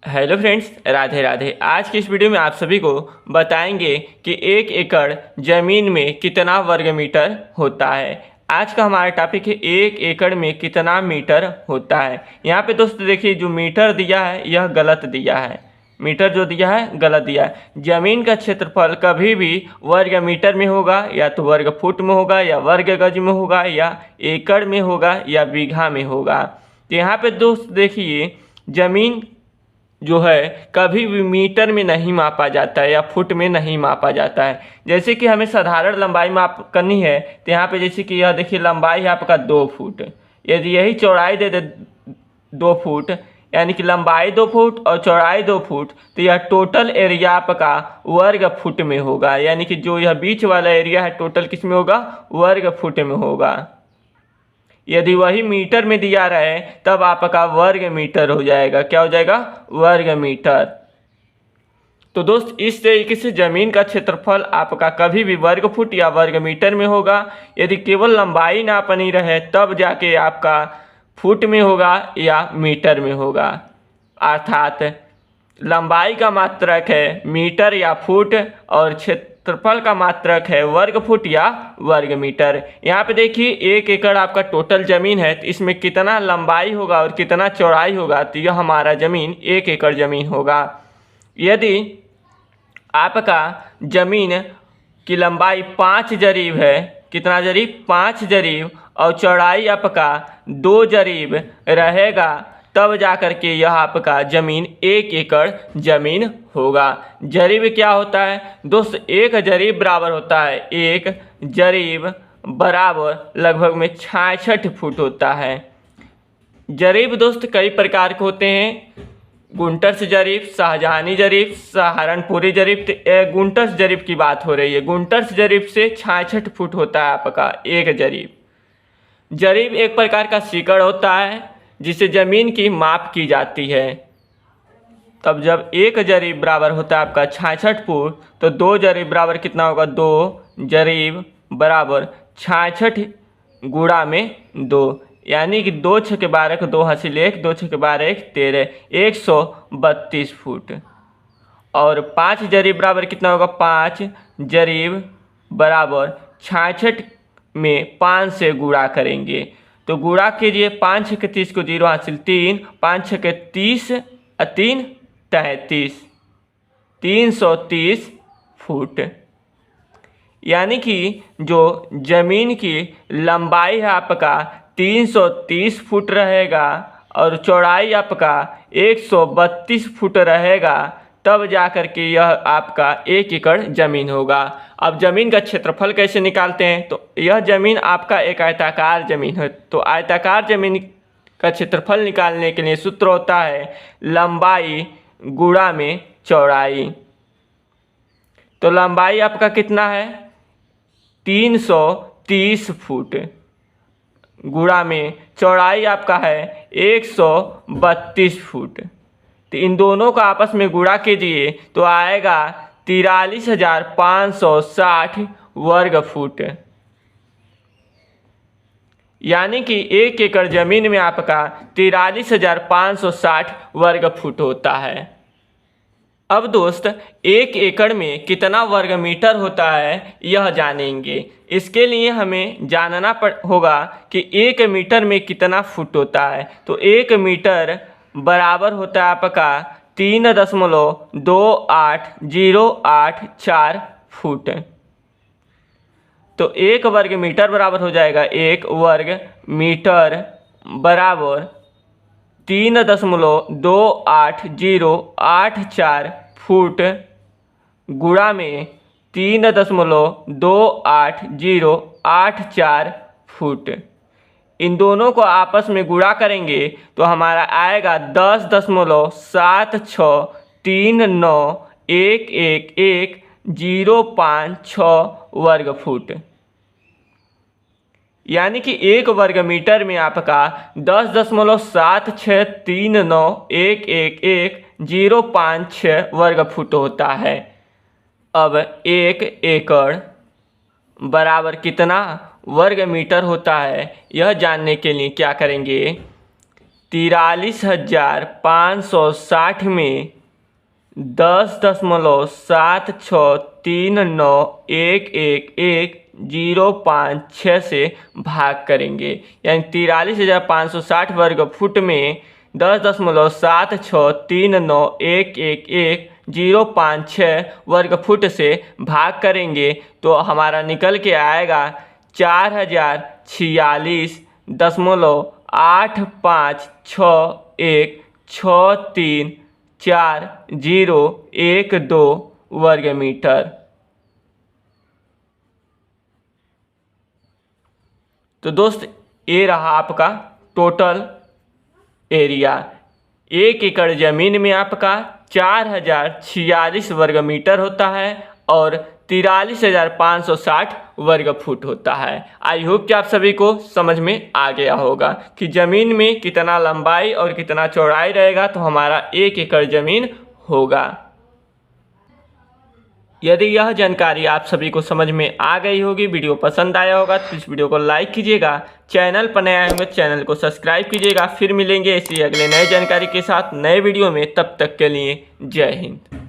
Hello friends, Radhe Radhe. आज की इस वीडियो में आप सभी को बताएंगे कि 1 एकड़ ज़मीन में कितना वर्ग मीटर होता है। आज का हमारा टॉपिक है 1 एकड़ में कितना मीटर होता है। यहाँ पे दोस्तों देखिए, जो मीटर दिया है यह गलत दिया है। मीटर जो दिया है गलत दिया है। ज़मीन का क्षेत्रफल कभी भी वर्ग मीटर में होगा, या तो वर्ग फुट में होगा, या वर्ग गज में होगा, या एकड़ में होगा, या बीघा में होगा। तो यहाँ पे दोस्त देखिए, ज़मीन जो है कभी भी मीटर में नहीं मापा जाता है या फुट में नहीं मापा जाता है। जैसे कि हमें साधारण लंबाई माप करनी है, तो यहाँ पे जैसे कि यह देखिए, लंबाई है आपका 2 फुट। यदि यही चौड़ाई दे दे 2 फुट, यानी कि लंबाई 2 फुट और चौड़ाई 2 फुट, तो यह टोटल एरिया आपका वर्ग फुट में होगा। यानी कि जो यह बीच वाला एरिया है टोटल किस में होगा, वर्ग फुट में होगा। यदि वही मीटर में दिया रहे तब आपका वर्ग मीटर हो जाएगा। क्या हो जाएगा, वर्ग मीटर। तो दोस्त, इस तरीके से ज़मीन का क्षेत्रफल आपका कभी भी वर्ग फुट या वर्ग मीटर में होगा। यदि केवल लंबाई नापनी रहे तब जाके आपका फुट में होगा या मीटर में होगा। अर्थात लंबाई का मात्रक है मीटर या फुट, और क्षेत्रफल का मात्रक है वर्ग फुट या वर्ग मीटर। यहाँ पे देखिए, 1 एकड़ आपका टोटल ज़मीन है, तो इसमें कितना लंबाई होगा और कितना चौड़ाई होगा, तो यह हमारा ज़मीन 1 एकड़ ज़मीन होगा। यदि आपका ज़मीन की लंबाई 5 जरीब है, कितना जरीब, 5 जरीब, और चौड़ाई आपका 2 जरीब रहेगा, तब जा कर के यह आपका ज़मीन 1 एकड़ ज़मीन होगा। जरीब क्या होता है दोस्त, 1 जरीब बराबर होता है, 1 जरीब बराबर लगभग में 66 फुट होता है। जरीब दोस्त कई प्रकार के होते हैं, गुंटर्स जरीब, शाहजहानी जरीब, सहारनपुरी जरीब। गुंटर्स जरीब की बात हो रही है। गुंटर्स जरीब से 66 फुट होता है आपका 1 जरीब। जरीब एक प्रकार का सीकड़ होता है जिसे ज़मीन की माप की जाती है। तब जब 1 जरीब बराबर होता है आपका 66 फुट, तो 2 जरीब बराबर कितना होगा, 2 जरीब बराबर 66 गुणा में 2, यानी कि 2 छके 12 को 2 हासिल 1, 2 छके 12 1 13, 132 फुट। और 5 जरीब बराबर कितना होगा, 5 जरीब बराबर 66 में 5 से गुणा करेंगे। तो गुणा कीजिए, 5 छके 30 को 0 हासिल 3, 5 छके 30 3 33, 330 फुट। यानी कि जो ज़मीन की लंबाई है आपका 330 फुट रहेगा, और चौड़ाई आपका 132 फुट रहेगा, तब जा कर के यह आपका 1 एकड़ ज़मीन होगा। अब ज़मीन का क्षेत्रफल कैसे निकालते हैं, तो यह ज़मीन आपका एक आयताकार ज़मीन है। तो आयताकार ज़मीन का क्षेत्रफल निकालने के लिए सूत्र होता है लंबाई गुणा में चौड़ाई। तो लंबाई आपका कितना है, 330 फुट, गुणा में चौड़ाई आपका है 132 फुट। तो इन दोनों को आपस में गुणा कीजिए तो आएगा 43,560 वर्ग फुट। यानी कि 1 एकड़ ज़मीन में आपका 43,560 वर्ग फुट होता है। अब दोस्त, 1 एकड़ में कितना वर्ग मीटर होता है यह जानेंगे। इसके लिए हमें जानना होगा कि 1 मीटर में कितना फुट होता है। तो 1 मीटर बराबर होता है आपका 3.28084 फुट। तो 1 वर्ग मीटर बराबर हो जाएगा, 1 वर्ग मीटर बराबर 3.28084 फुट, गुणा में 3.28084 फुट। इन दोनों को आपस में गुणा करेंगे तो हमारा आएगा 10.7639111056 वर्ग फुट। यानी कि 1 वर्ग मीटर में आपका 10.7391111056 वर्ग फुट होता है। अब 1 एकड़ बराबर कितना वर्ग मीटर होता है यह जानने के लिए क्या करेंगे, 43,560 में 10.7639111056 से भाग करेंगे। यानी 43,560 वर्ग फुट में 10.7639111056 वर्ग फुट से भाग करेंगे तो हमारा निकल के आएगा 4046.85616340112 वर्ग मीटर। तो दोस्त ये रहा आपका टोटल एरिया। 1 एकड़ ज़मीन में आपका 4046 वर्ग मीटर होता है और 43,560 वर्ग फुट होता है। आई होप कि आप सभी को समझ में आ गया होगा कि ज़मीन में कितना लंबाई और कितना चौड़ाई रहेगा तो हमारा 1 एकड़ ज़मीन होगा। यदि यह जानकारी आप सभी को समझ में आ गई होगी, वीडियो पसंद आया होगा तो इस वीडियो को लाइक कीजिएगा। चैनल पर नए आए होंगे चैनल को सब्सक्राइब कीजिएगा। फिर मिलेंगे इसी अगले नए जानकारी के साथ नए वीडियो में। तब तक के लिए जय हिंद।